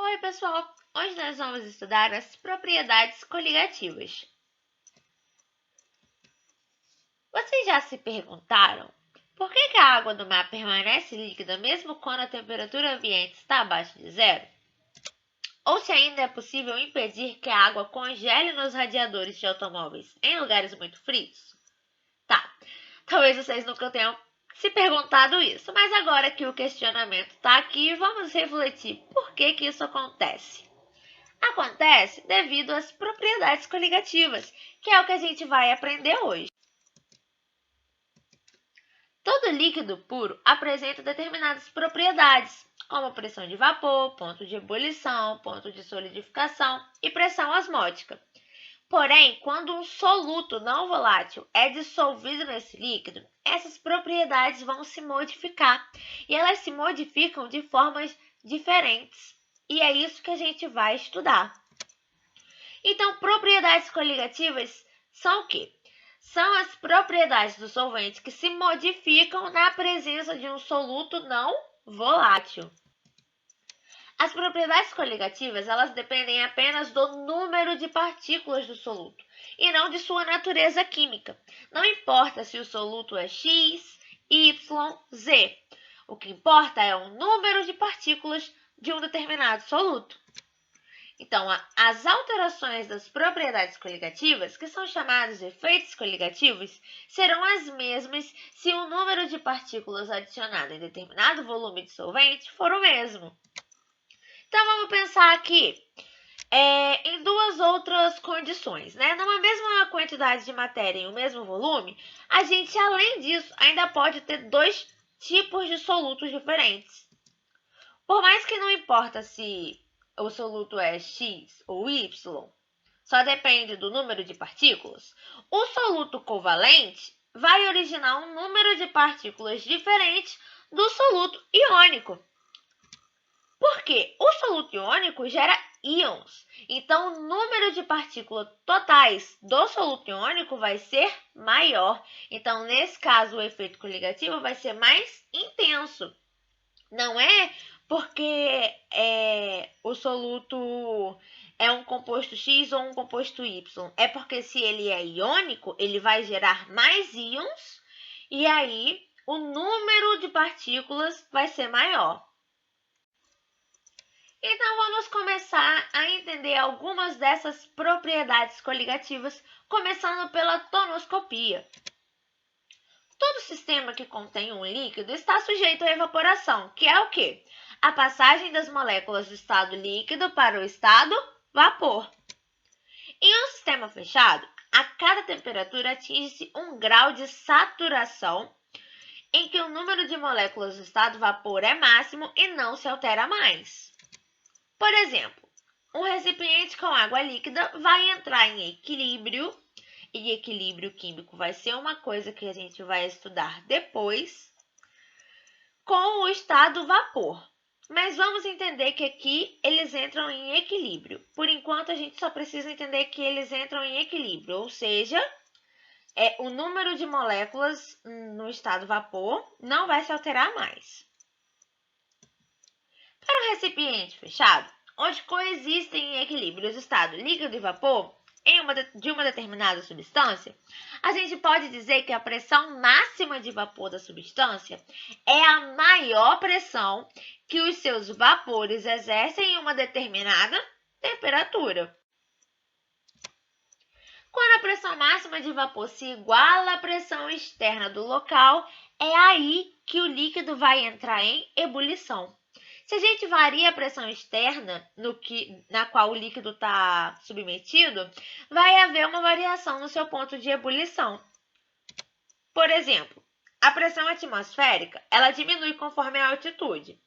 Oi, pessoal! Hoje nós vamos estudar as propriedades coligativas. Vocês já se perguntaram por que a água do mar permanece líquida mesmo quando a temperatura ambiente está abaixo de zero? Ou se ainda é possível impedir que a água congele nos radiadores de automóveis em lugares muito frios? Tá, talvez vocês nunca tenham se perguntado isso, mas agora que o questionamento está aqui, vamos refletir por que isso acontece. Acontece devido às propriedades coligativas, que é o que a gente vai aprender hoje. Todo líquido puro apresenta determinadas propriedades, como pressão de vapor, ponto de ebulição, ponto de solidificação e pressão osmótica. Porém, quando um soluto não volátil é dissolvido nesse líquido, essas propriedades vão se modificar e elas se modificam de formas diferentes. E é isso que a gente vai estudar. Então, propriedades coligativas são o quê? São as propriedades do solvente que se modificam na presença de um soluto não volátil. As propriedades coligativas, elas dependem apenas do número de partículas do soluto e não de sua natureza química. Não importa se o soluto é X, Y, Z. O que importa é o número de partículas de um determinado soluto. Então, as alterações das propriedades coligativas, que são chamados de efeitos coligativos, serão as mesmas se o número de partículas adicionado em determinado volume de solvente for o mesmo. Então, vamos pensar aqui em duas outras condições, né? Numa mesma quantidade de matéria em um mesmo volume, a gente, além disso, ainda pode ter dois tipos de solutos diferentes. Por mais que não importa se o soluto é X ou Y, só depende do número de partículas, o soluto covalente vai originar um número de partículas diferente do soluto iônico. Porque o soluto iônico gera íons, então o número de partículas totais do soluto iônico vai ser maior. Então, nesse caso, o efeito coligativo vai ser mais intenso. Não é porque o soluto é um composto X ou um composto Y. É porque se ele é iônico, ele vai gerar mais íons e aí o número de partículas vai ser maior. Então, vamos começar a entender algumas dessas propriedades coligativas, começando pela tonoscopia. Todo sistema que contém um líquido está sujeito à evaporação, que é o quê? A passagem das moléculas do estado líquido para o estado vapor. Em um sistema fechado, a cada temperatura atinge-se um grau de saturação em que o número de moléculas do estado vapor é máximo e não se altera mais. Por exemplo, um recipiente com água líquida vai entrar em equilíbrio, e equilíbrio químico vai ser uma coisa que a gente vai estudar depois, com o estado vapor. Mas vamos entender que aqui eles entram em equilíbrio. Por enquanto, a gente só precisa entender que eles entram em equilíbrio, ou seja, o número de moléculas no estado vapor não vai se alterar mais. Para um recipiente fechado, onde coexistem em equilíbrio os estados líquido e vapor de uma determinada substância, a gente pode dizer que a pressão máxima de vapor da substância é a maior pressão que os seus vapores exercem em uma determinada temperatura. Quando a pressão máxima de vapor se iguala à pressão externa do local, é aí que o líquido vai entrar em ebulição. Se a gente varia a pressão externa na qual o líquido está submetido, vai haver uma variação no seu ponto de ebulição. Por exemplo, a pressão atmosférica ela diminui conforme a altitude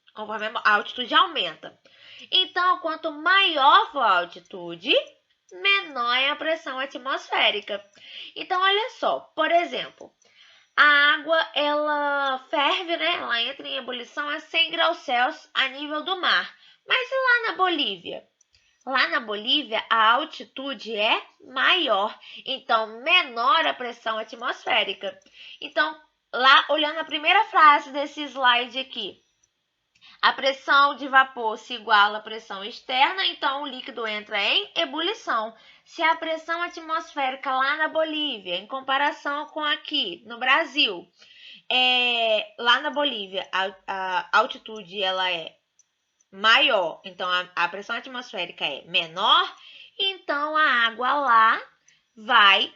aumenta. Então, quanto maior for a altitude, menor é a pressão atmosférica. Então, olha só, por exemplo, a água, ela ferve, né? Ela entra em ebulição a 100 graus Celsius a nível do mar. Mas e lá na Bolívia? Lá na Bolívia, a altitude é maior, então menor a pressão atmosférica. Então, lá, olhando a primeira frase desse slide aqui, A pressão de vapor se iguala à pressão externa, então o líquido entra em ebulição. Se a pressão atmosférica lá na Bolívia, em comparação com aqui no Brasil, lá na Bolívia a altitude ela é maior, então a pressão atmosférica é menor, então a água lá vai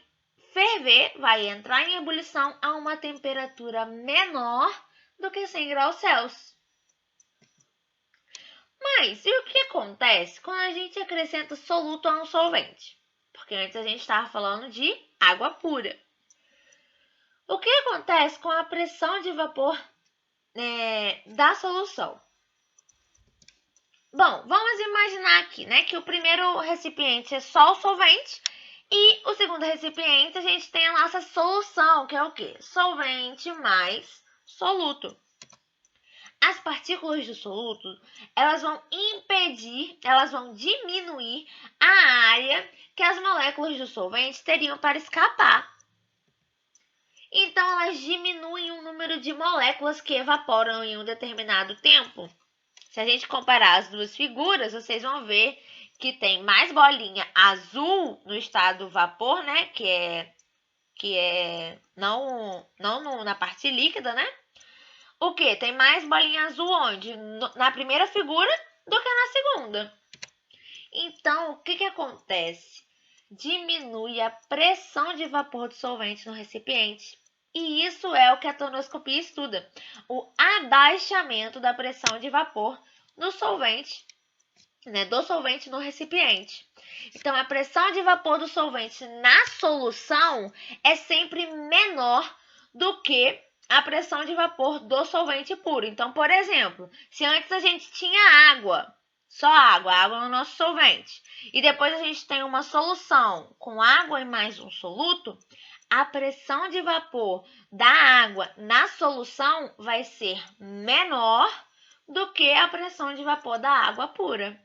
ferver, vai entrar em ebulição a uma temperatura menor do que 100 graus Celsius. Mas e o que acontece quando a gente acrescenta soluto a um solvente? Porque antes a gente estava falando de água pura. O que acontece com a pressão de vapor da solução? Bom, vamos imaginar aqui, né, que o primeiro recipiente é só o solvente e o segundo recipiente a gente tem a nossa solução, que é o quê? Solvente mais soluto. As partículas do soluto, elas vão diminuir a área que as moléculas do solvente teriam para escapar. Então, elas diminuem o número de moléculas que evaporam em um determinado tempo. Se a gente comparar as duas figuras, vocês vão ver que tem mais bolinha azul no estado vapor, né? Que é não na parte líquida, né? O que? Tem mais bolinha azul onde? Na primeira figura do que na segunda. Então, o que acontece? Diminui a pressão de vapor do solvente no recipiente. E isso é o que a tonoscopia estuda, o abaixamento da pressão de vapor no solvente, do solvente no recipiente. Então, a pressão de vapor do solvente na solução é sempre menor do que a pressão de vapor do solvente puro. Então, por exemplo, se antes a gente tinha água, só água no nosso solvente, e depois a gente tem uma solução com água e mais um soluto, a pressão de vapor da água na solução vai ser menor do que a pressão de vapor da água pura.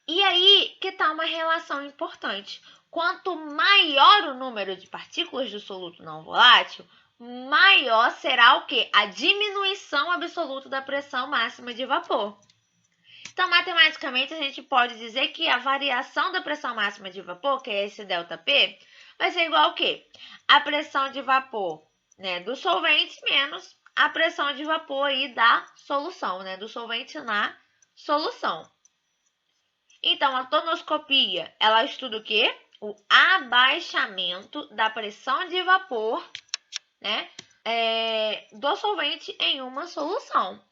E aí que está uma relação importante. Quanto maior o número de partículas do soluto não volátil, maior será o quê? A diminuição absoluta da pressão máxima de vapor. Então, matematicamente, a gente pode dizer que a variação da pressão máxima de vapor, que é esse ΔP, vai ser igual ao quê? A pressão de vapor, do solvente menos a pressão de vapor aí da solução, do solvente na solução. Então, a tonoscopia, ela estuda o quê? O abaixamento da pressão de vapor, do solvente em uma solução.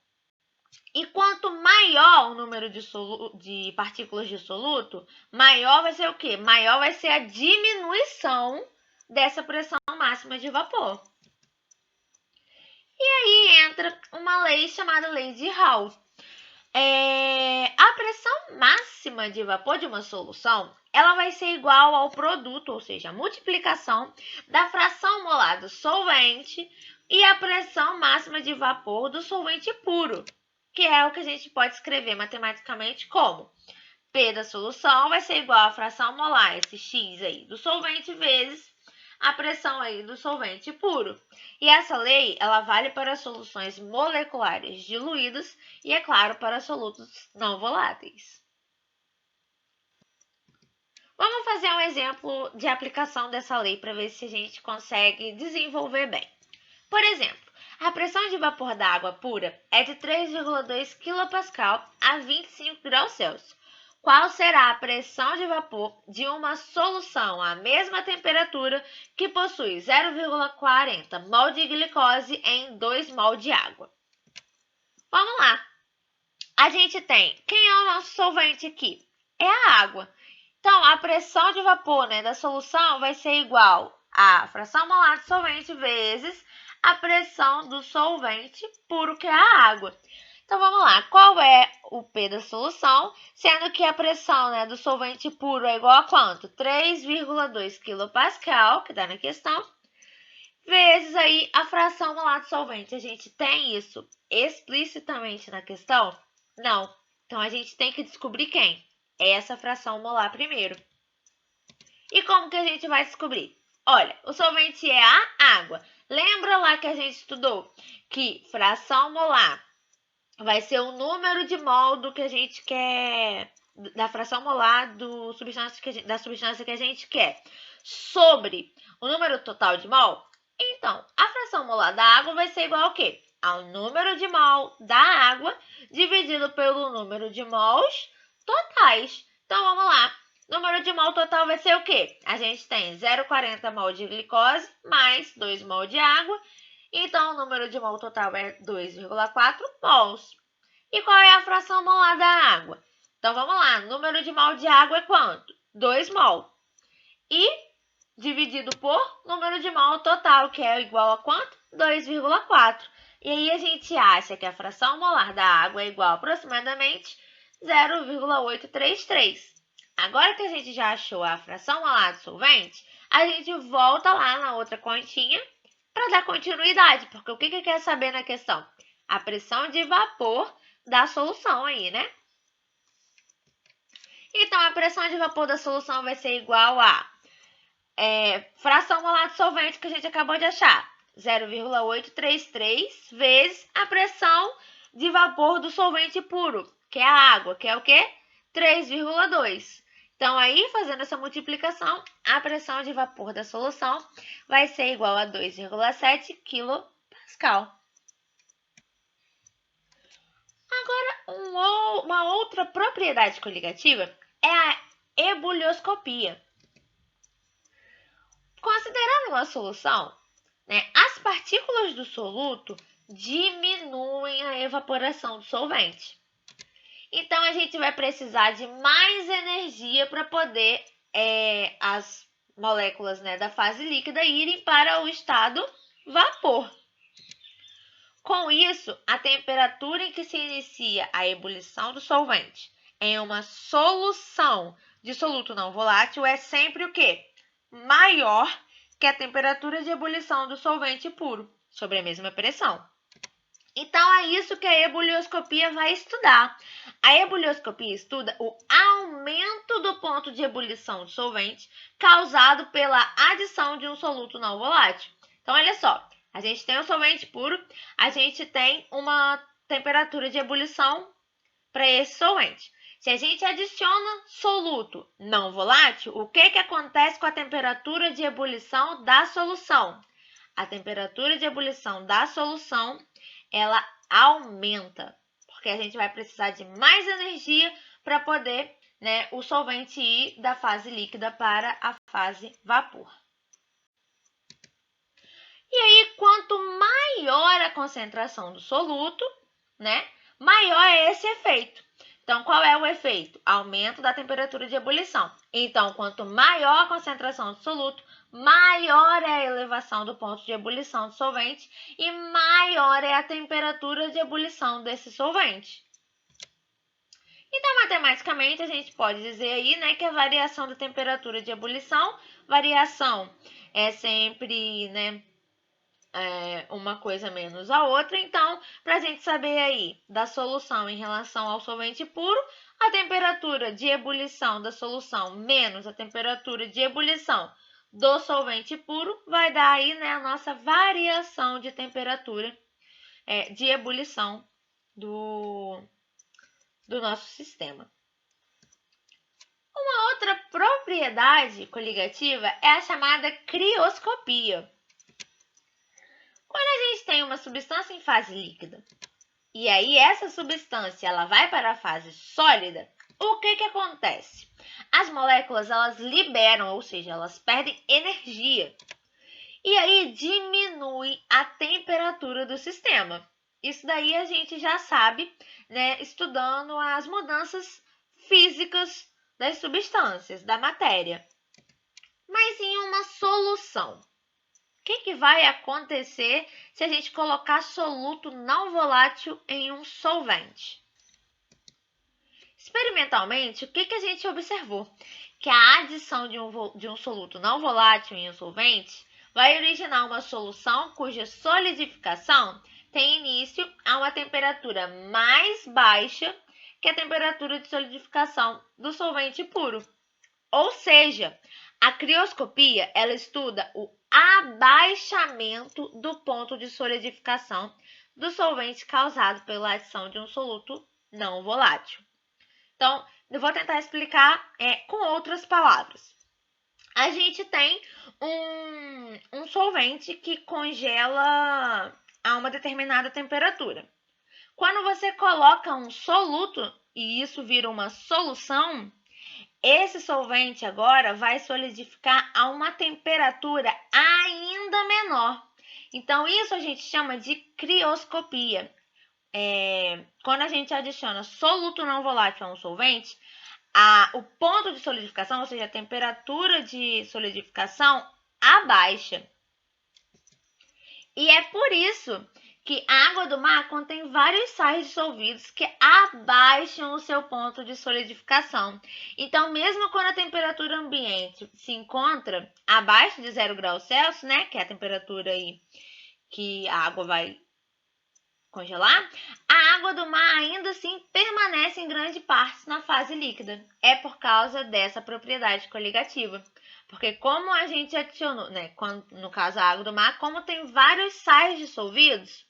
E quanto maior o número de partículas de soluto, maior vai ser o quê? Maior vai ser a diminuição dessa pressão máxima de vapor. E aí entra uma lei chamada lei de Raoult. A pressão máxima de vapor de uma solução, ela vai ser igual ao produto, ou seja, a multiplicação da fração molar do solvente e a pressão máxima de vapor do solvente puro, que é o que a gente pode escrever matematicamente como P da solução vai ser igual à fração molar, esse X aí, do solvente vezes a pressão aí do solvente puro. E essa lei, ela vale para soluções moleculares diluídas e, é claro, para solutos não voláteis. Vamos fazer um exemplo de aplicação dessa lei para ver se a gente consegue desenvolver bem. Por exemplo, a pressão de vapor da água pura é de 3,2 kPa a 25 graus Celsius. Qual será a pressão de vapor de uma solução à mesma temperatura que possui 0,40 mol de glicose em 2 mol de água? Vamos lá. A gente tem, quem é o nosso solvente aqui? É a água. Então, a pressão de vapor da solução vai ser igual à fração molar do solvente vezes a pressão do solvente puro, que é a água. Então, vamos lá. Qual é o P da solução? Sendo que a pressão do solvente puro é igual a quanto? 3,2 kPa, que dá na questão, vezes aí a fração molar do solvente. A gente tem isso explicitamente na questão? Não. Então, a gente tem que descobrir quem? Essa fração molar primeiro. E como que a gente vai descobrir? Olha, o solvente é a água. Lembra lá que a gente estudou que fração molar vai ser o número de mol do que a gente quer, da fração molar da substância que a gente quer, sobre o número total de mol? Então, a fração molar da água vai ser igual ao quê? Ao número de mol da água dividido pelo número de mols totais. Então, vamos lá. Número de mol total vai ser o quê? A gente tem 0,40 mol de glicose mais 2 mol de água. Então, o número de mol total é 2,4 mols. E qual é a fração molar da água? Então, vamos lá. Número de mol de água é quanto? 2 mol. E dividido por número de mol total, que é igual a quanto? 2,4. E aí a gente acha que a fração molar da água é igual a aproximadamente 0,833. Agora que a gente já achou a fração molar do solvente, a gente volta lá na outra continha para dar continuidade, porque o que quer saber na questão? A pressão de vapor da solução aí, né? Então, a pressão de vapor da solução vai ser igual a fração molar do solvente que a gente acabou de achar, 0,833 vezes a pressão de vapor do solvente puro, que é a água, que é o quê? 3,2. Então, aí, fazendo essa multiplicação, a pressão de vapor da solução vai ser igual a 2,7 kPa. Agora, uma outra propriedade coligativa é a ebulioscopia. Considerando uma solução, as partículas do soluto diminuem a evaporação do solvente. Então, a gente vai precisar de mais energia para poder as moléculas da fase líquida irem para o estado vapor. Com isso, a temperatura em que se inicia a ebulição do solvente em uma solução de soluto não volátil é sempre o quê? Maior que a temperatura de ebulição do solvente puro, sobre a mesma pressão. Então, é isso que a ebulioscopia vai estudar. A ebulioscopia estuda o aumento do ponto de ebulição do solvente causado pela adição de um soluto não volátil. Então, olha só, a gente tem um solvente puro, a gente tem uma temperatura de ebulição para esse solvente. Se a gente adiciona soluto não volátil, o que acontece com a temperatura de ebulição da solução? A temperatura de ebulição da solução, ela aumenta, porque a gente vai precisar de mais energia para poder o solvente ir da fase líquida para a fase vapor. E aí, quanto maior a concentração do soluto, maior é esse efeito. Então, qual é o efeito? Aumento da temperatura de ebulição. Então, quanto maior a concentração do soluto, maior é a elevação do ponto de ebulição do solvente e maior é a temperatura de ebulição desse solvente. Então, matematicamente, a gente pode dizer aí, que a variação da temperatura de ebulição, variação é sempre, uma coisa menos a outra. Então, para a gente saber aí da solução em relação ao solvente puro, a temperatura de ebulição da solução menos a temperatura de ebulição do solvente puro vai dar aí a nossa variação de temperatura de ebulição do nosso sistema. Uma outra propriedade coligativa é a chamada crioscopia. Quando a gente tem uma substância em fase líquida e aí essa substância ela vai para a fase sólida, o que acontece? As moléculas elas liberam, ou seja, elas perdem energia. E aí diminui a temperatura do sistema. Isso daí a gente já sabe, estudando as mudanças físicas das substâncias, da matéria. Mas em uma solução, o que vai acontecer se a gente colocar soluto não volátil em um solvente? Experimentalmente, o que a gente observou? Que a adição de um soluto não volátil em um solvente vai originar uma solução cuja solidificação tem início a uma temperatura mais baixa que a temperatura de solidificação do solvente puro. Ou seja, a crioscopia ela estuda o abaixamento do ponto de solidificação do solvente causado pela adição de um soluto não volátil. Então, eu vou tentar explicar com outras palavras. A gente tem um solvente que congela a uma determinada temperatura. Quando você coloca um soluto e isso vira uma solução, esse solvente agora vai solidificar a uma temperatura ainda menor. Então, isso a gente chama de crioscopia. Quando a gente adiciona soluto não volátil a um solvente, o ponto de solidificação, ou seja, a temperatura de solidificação, abaixa. E é por isso que a água do mar contém vários sais dissolvidos que abaixam o seu ponto de solidificação. Então, mesmo quando a temperatura ambiente se encontra abaixo de 0 graus Celsius, né, que é a temperatura aí que a água vai congelar, a água do mar ainda assim permanece em grande parte na fase líquida. É por causa dessa propriedade coligativa. Porque como a gente adicionou, né, no caso a água do mar, como tem vários sais dissolvidos,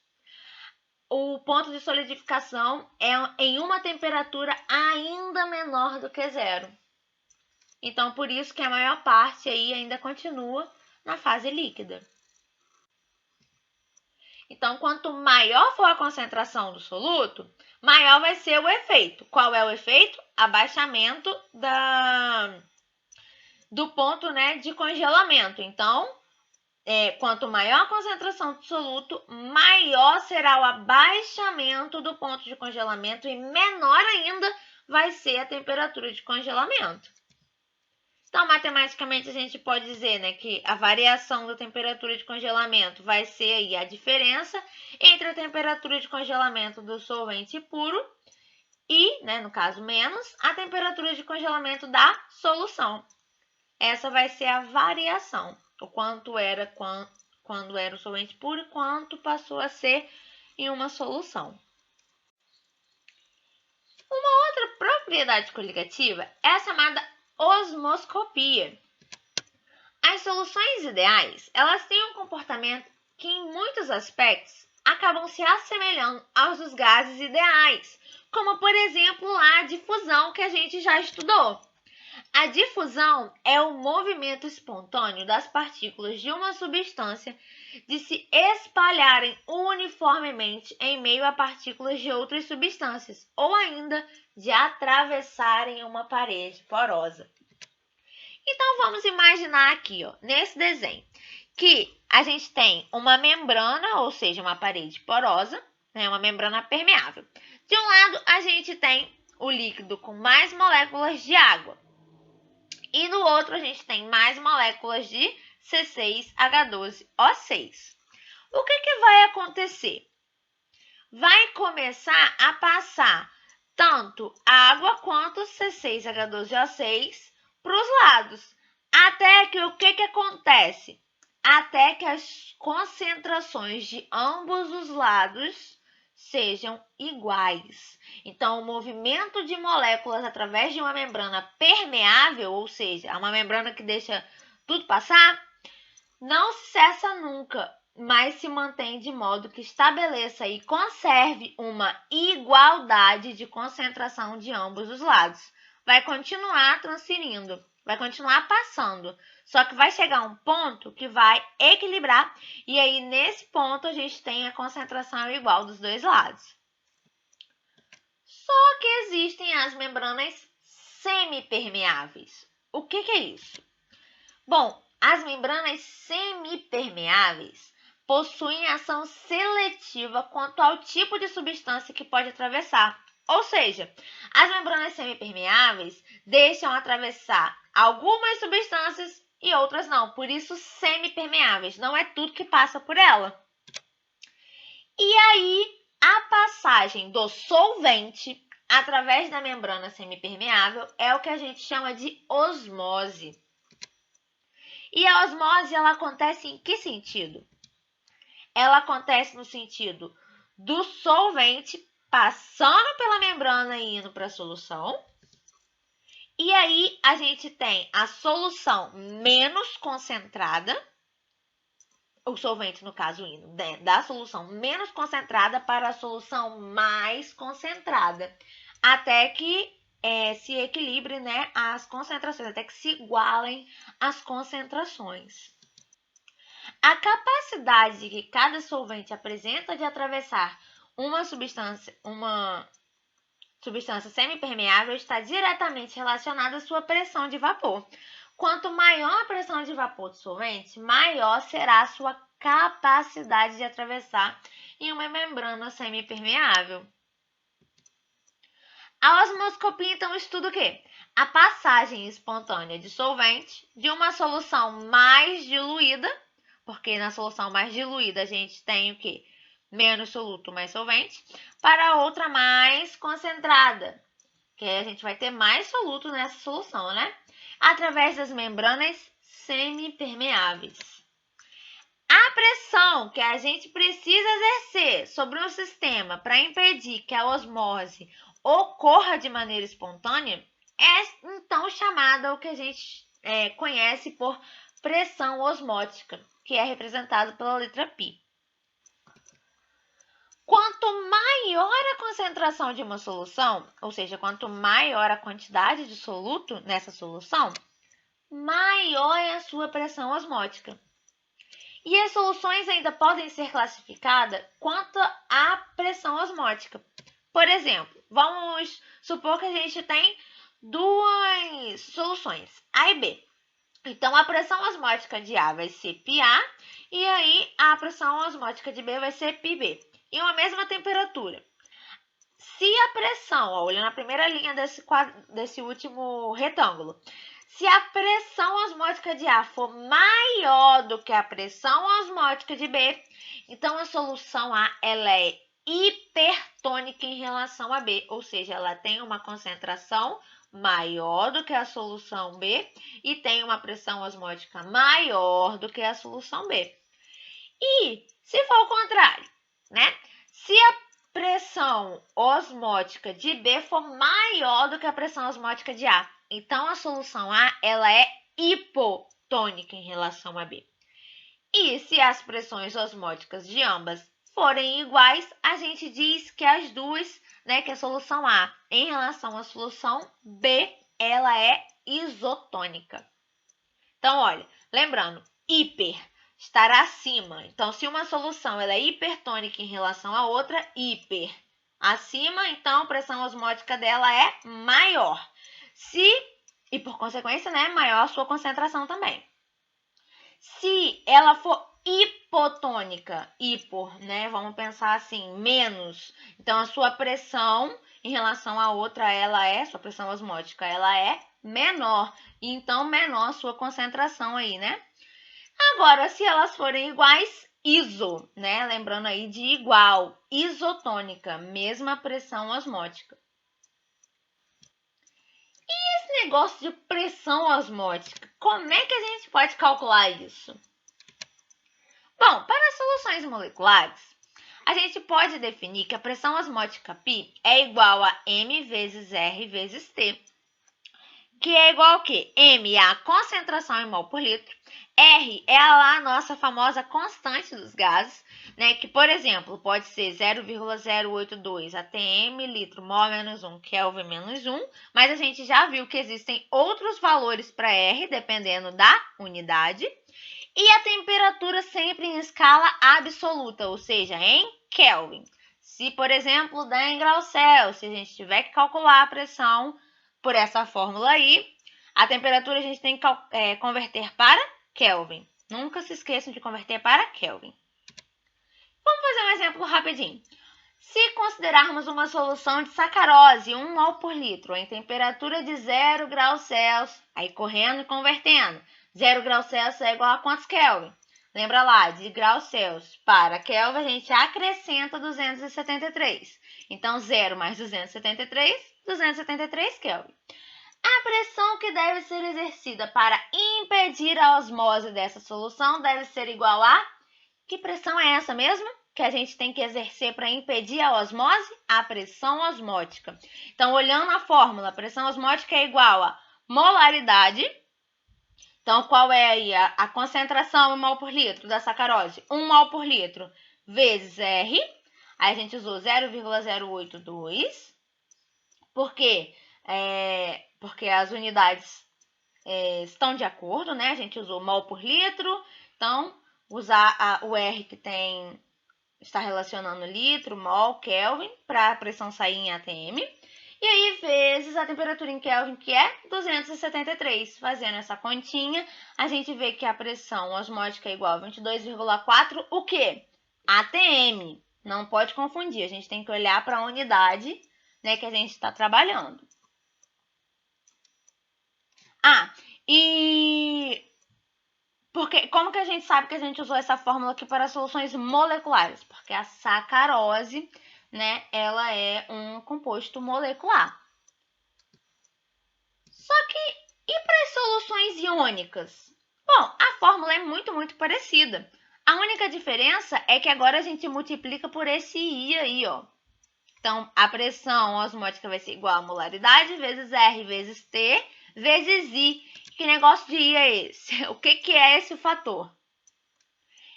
o ponto de solidificação é em uma temperatura ainda menor do que 0. Então, por isso que a maior parte aí ainda continua na fase líquida. Então, quanto maior for a concentração do soluto, maior vai ser o efeito. Qual é o efeito? Abaixamento do ponto, né, de congelamento. Então, quanto maior a concentração do soluto, maior será o abaixamento do ponto de congelamento e menor ainda vai ser a temperatura de congelamento. Então, matematicamente, a gente pode dizer, né, que a variação da temperatura de congelamento vai ser aí a diferença entre a temperatura de congelamento do solvente puro e, né, no caso, menos a temperatura de congelamento da solução. Essa vai ser a variação, o quanto era quando era o solvente puro e quanto passou a ser em uma solução. Uma outra propriedade coligativa é a chamada osmoscopia. As soluções ideais, elas têm um comportamento que em muitos aspectos acabam se assemelhando aos dos gases ideais, como por exemplo a difusão que a gente já estudou. A difusão é o movimento espontâneo das partículas de uma substância de se espalharem uniformemente em meio a partículas de outras substâncias, ou ainda de atravessarem uma parede porosa. Então, vamos imaginar aqui, ó, nesse desenho, que a gente tem uma membrana, ou seja, uma parede porosa, né, uma membrana permeável. De um lado, a gente tem o líquido com mais moléculas de água. E no outro, a gente tem mais moléculas de C6H12O6. O que vai acontecer? Vai começar a passar tanto água quanto C6H12O6 para os lados. Até que o que acontece? Até que as concentrações de ambos os lados sejam iguais. Então, o movimento de moléculas através de uma membrana permeável, ou seja, uma membrana que deixa tudo passar, não cessa nunca, mas se mantém de modo que estabeleça e conserve uma igualdade de concentração de ambos os lados. Vai continuar transferindo, vai continuar passando, só que vai chegar um ponto que vai equilibrar e aí nesse ponto a gente tem a concentração igual dos dois lados. Só que existem as membranas semipermeáveis. O que é isso? Bom, as membranas semipermeáveis possuem ação seletiva quanto ao tipo de substância que pode atravessar. Ou seja, as membranas semipermeáveis deixam atravessar algumas substâncias e outras não. Por isso, semipermeáveis. Não é tudo que passa por ela. E aí, a passagem do solvente através da membrana semipermeável é o que a gente chama de osmose. E a osmose, ela acontece em que sentido? Ela acontece no sentido do solvente passando pela membrana e indo para a solução. E aí, a gente tem a solução menos concentrada o solvente, no caso, indo da solução menos concentrada para a solução mais concentrada, até que se equilibre, né, as concentrações, até que se igualem as concentrações. A capacidade que cada solvente apresenta de atravessar uma substância semipermeável está diretamente relacionada à sua pressão de vapor. Quanto maior a pressão de vapor do solvente, maior será a sua capacidade de atravessar em uma membrana semipermeável. A osmoscopia, então, estuda o quê? A passagem espontânea de solvente de uma solução mais diluída, porque na solução mais diluída a gente tem o quê? Menos soluto, mais solvente, para outra mais concentrada, que aí a gente vai ter mais soluto nessa solução, né? Através das membranas semipermeáveis. A pressão que a gente precisa exercer sobre um sistema para impedir que a osmose ocorra de maneira espontânea é então chamada o que a gente conhece por pressão osmótica, que é representado pela letra π. Quanto maior a concentração de uma solução, ou seja, quanto maior a quantidade de soluto nessa solução, maior é a sua pressão osmótica. E as soluções ainda podem ser classificadas quanto à pressão osmótica. Por exemplo, vamos supor que a gente tem duas soluções, A e B. Então, a pressão osmótica de A vai ser πA e aí a pressão osmótica de B vai ser πB. E uma mesma temperatura. Se a pressão, olhando a primeira linha desse último retângulo, se a pressão osmótica de A for maior do que a pressão osmótica de B, então a solução A ela é hipertônica em relação a B, ou seja, ela tem uma concentração maior do que a solução B e tem uma pressão osmótica maior do que a solução B. E se for o contrário, né? Se a pressão osmótica de B for maior do que a pressão osmótica de A, então a solução A ela é hipotônica em relação a B. E se as pressões osmóticas de ambas forem iguais, a gente diz que as duas, né, que a solução A em relação à solução B, ela é isotônica. Então, olha, lembrando, hiper estar acima. Então, se uma solução ela é hipertônica em relação à outra, hiper. Acima, então, a pressão osmótica dela é maior. E por consequência, né, maior a sua concentração também. Se ela for hipotônica, né, vamos pensar assim, menos. Então, a sua pressão em relação à outra, sua pressão osmótica, ela é menor. Então, menor a sua concentração aí, né? Agora, se elas forem iguais, iso, né? Lembrando aí de igual, isotônica, mesma pressão osmótica. E esse negócio de pressão osmótica, como é que a gente pode calcular isso? Bom, para as soluções moleculares, a gente pode definir que a pressão osmótica π é igual a m vezes R vezes T, que é igual ao quê? M é a concentração em mol por litro, R é a nossa famosa constante dos gases, né? Que, por exemplo, pode ser 0,082 atm litro mol menos 1 Kelvin menos 1, mas a gente já viu que existem outros valores para R, dependendo da unidade, e a temperatura sempre em escala absoluta, ou seja, em Kelvin. Se, por exemplo, der em graus Celsius, se a gente tiver que calcular a pressão por essa fórmula aí, a temperatura a gente tem que converter para Kelvin. Nunca se esqueçam de converter para Kelvin. Vamos fazer um exemplo rapidinho. Se considerarmos uma solução de sacarose, 1 mol por litro, em temperatura de 0 graus Celsius, aí correndo e convertendo, 0 graus Celsius é igual a quantos Kelvin? Lembra lá, de graus Celsius para Kelvin, a gente acrescenta 273. Então, 0 mais 273, 273 Kelvin. A pressão que deve ser exercida para impedir a osmose dessa solução deve ser igual a... Que pressão é essa mesmo? Que a gente tem que exercer para impedir a osmose? A pressão osmótica. Então, olhando a fórmula, a pressão osmótica é igual a molaridade Então, qual é aí a concentração em mol por litro da sacarose? 1 mol por litro vezes R. Aí a gente usou 0,082. Por quê? Porque as unidades estão de acordo, né? A gente usou mol por litro. Então, usar o R que está relacionando litro, mol, Kelvin, para a pressão sair em atm. E aí, vezes a temperatura em Kelvin, que é 273. Fazendo essa continha, a gente vê que a pressão osmótica é igual a 22,4, o quê? atm. Não pode confundir, a gente tem que olhar para a unidade, né, que a gente está trabalhando. E como que a gente sabe que a gente usou essa fórmula aqui para soluções moleculares? Porque a sacarose, né, ela é um composto molecular. Só que, e para as soluções iônicas? Bom, a fórmula é muito parecida. A única diferença é que agora a gente multiplica por esse I aí, ó. Então, a pressão osmótica vai ser igual a molaridade vezes R vezes T vezes I. Que negócio de I é esse? O que é esse fator?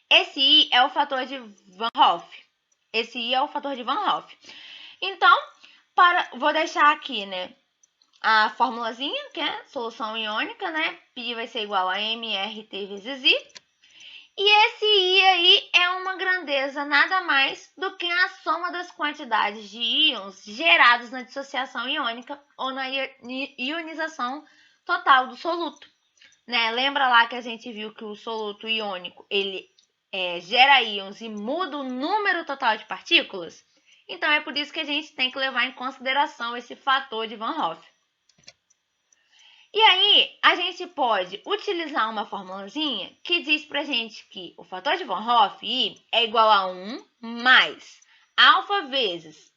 Esse I é o fator de Van Hoff. Esse I é o fator de Van Hoff. Então, vou deixar aqui, né, a formulazinha, que é solução iônica, né? Pi vai ser igual a MRT vezes I. E esse I aí é uma grandeza nada mais do que a soma das quantidades de íons gerados na dissociação iônica ou na ionização total do soluto. Né? Lembra lá que a gente viu que o soluto iônico ele gera íons e muda o número total de partículas? Então, é por isso que a gente tem que levar em consideração esse fator de Van Hoff. E aí, a gente pode utilizar uma formulazinha que diz pra gente que o fator de Van Hoff, I, é igual a 1 mais alfa vezes,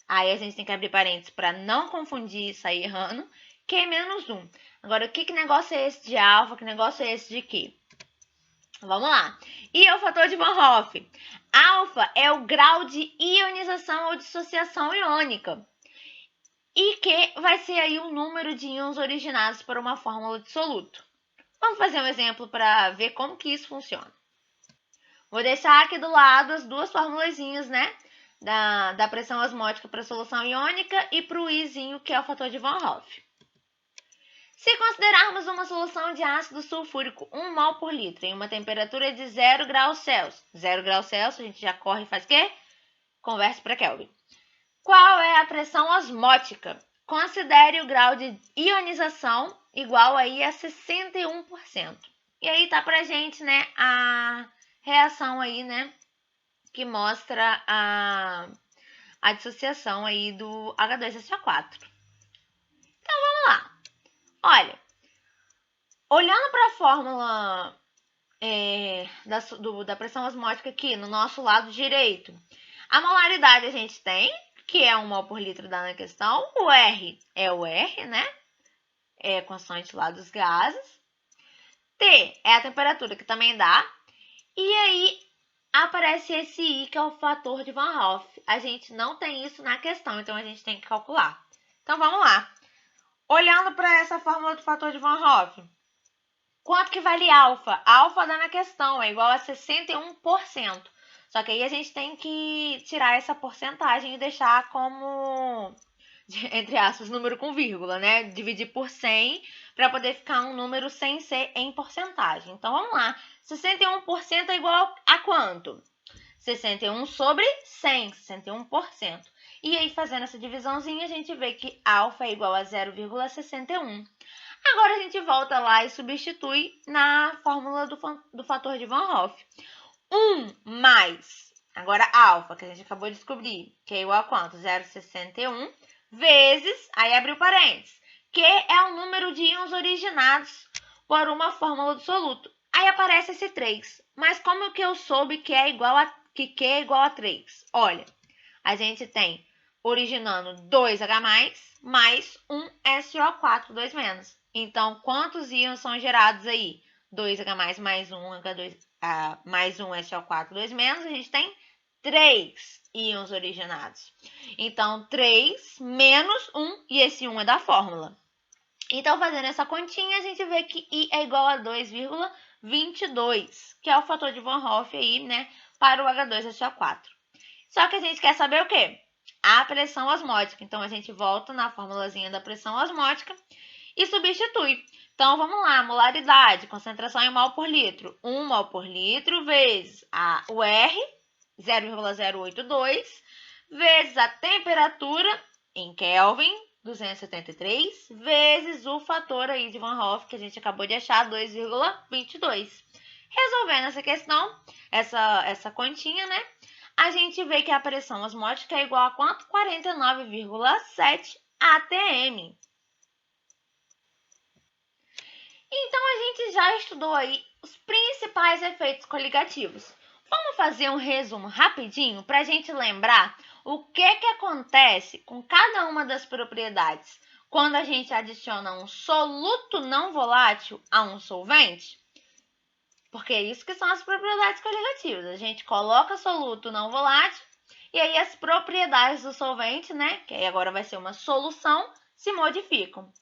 aí a gente tem que abrir parênteses para não confundir e sair errando, Q menos 1. Agora, que negócio é esse de alfa? Que negócio é esse de Q? Vamos lá. I é o fator de Van Hoff. Alfa é o grau de ionização ou dissociação iônica. E Q vai ser aí o número de íons originados por uma fórmula de soluto. Vamos fazer um exemplo para ver como que isso funciona. Vou deixar aqui do lado as duas formulazinhas, né? Da pressão osmótica para a solução iônica e para o Izinho, que é o fator de Van Hoff. Se considerarmos uma solução de ácido sulfúrico 1 mol por litro em uma temperatura de 0 graus Celsius. 0 graus Celsius, a gente já corre e faz o quê? Converte para Kelvin. Qual é a pressão osmótica? Considere o grau de ionização igual aí a 61%. E aí tá pra gente, né, a reação aí, né, que mostra a dissociação aí do H2SO4. Então, vamos lá. Olha, olhando para a fórmula da pressão osmótica aqui no nosso lado direito, a molaridade a gente tem, que é 1 mol por litro da na questão. O R é o R, né? É constante lá dos gases. T é a temperatura, que também dá. E aí, aparece esse I, que é o fator de Van Hoff. A gente não tem isso na questão, então a gente tem que calcular. Então, vamos lá. Olhando para essa fórmula do fator de Van Hoff, quanto que vale alfa? Alfa dá na questão, é igual a 61%. Só que aí a gente tem que tirar essa porcentagem e deixar como, entre aspas, número com vírgula, né? Dividir por 100 para poder ficar um número sem ser em porcentagem. Então, vamos lá. 61% é igual a quanto? 61 sobre 100, 61%. E aí, fazendo essa divisãozinha, a gente vê que alfa é igual a 0,61. Agora, a gente volta lá e substitui na fórmula do fator de Van Hoff. 1 mais, agora alfa, que a gente acabou de descobrir, que é igual a quanto? 0,61 vezes, aí abriu parênteses, que é o número de íons originados por uma fórmula do soluto. Aí aparece esse 3. Mas como que eu soube que Q é igual a 3? Olha, a gente tem originando 2H+, mais 1 SO4, 2-. Então, quantos íons são gerados aí? 2H+, mais 1 H2, mais 1 SO4, 2-, a gente tem 3 íons originados. Então, 3 menos 1, e esse 1 é da fórmula. Então, fazendo essa continha, a gente vê que I é igual a 2,22, que é o fator de Van Hoff aí, né, para o H2SO4. Só que a gente quer saber o quê? A pressão osmótica. Então, a gente volta na formulazinha da pressão osmótica e substitui. Então, vamos lá, molaridade, concentração em mol por litro. 1 mol por litro vezes o R, 0,082, vezes a temperatura em Kelvin, 273, vezes o fator aí de Van Hoff, que a gente acabou de achar, 2,22. Resolvendo essa questão, essa continha, né? A gente vê que a pressão osmótica é igual a quanto? 49,7 atm. Então, a gente já estudou aí os principais efeitos coligativos. Vamos fazer um resumo rapidinho para a gente lembrar o que acontece com cada uma das propriedades quando a gente adiciona um soluto não volátil a um solvente? Porque é isso que são as propriedades coligativas. A gente coloca soluto não volátil e aí as propriedades do solvente, né, que aí agora vai ser uma solução, se modificam.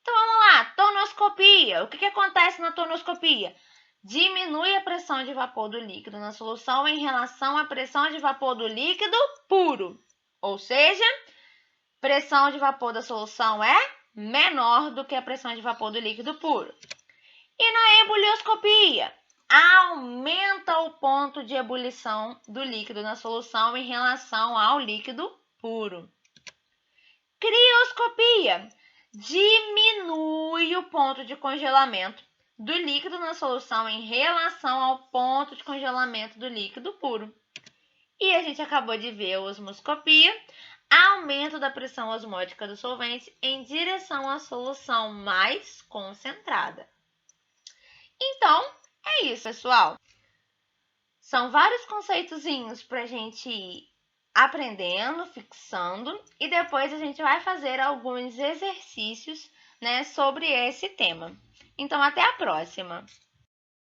Então, vamos lá, tonoscopia. O que acontece na tonoscopia? Diminui a pressão de vapor do líquido na solução em relação à pressão de vapor do líquido puro. Ou seja, pressão de vapor da solução é menor do que a pressão de vapor do líquido puro. E na ebulioscopia? Aumenta o ponto de ebulição do líquido na solução em relação ao líquido puro. Crioscopia? Diminui o ponto de congelamento do líquido na solução em relação ao ponto de congelamento do líquido puro. E a gente acabou de ver a osmoscopia, aumento da pressão osmótica do solvente em direção à solução mais concentrada. Então, é isso, pessoal. São vários conceitozinhos para a gente ir aprendendo, fixando, e depois a gente vai fazer alguns exercícios, né, sobre esse tema. Então, até a próxima!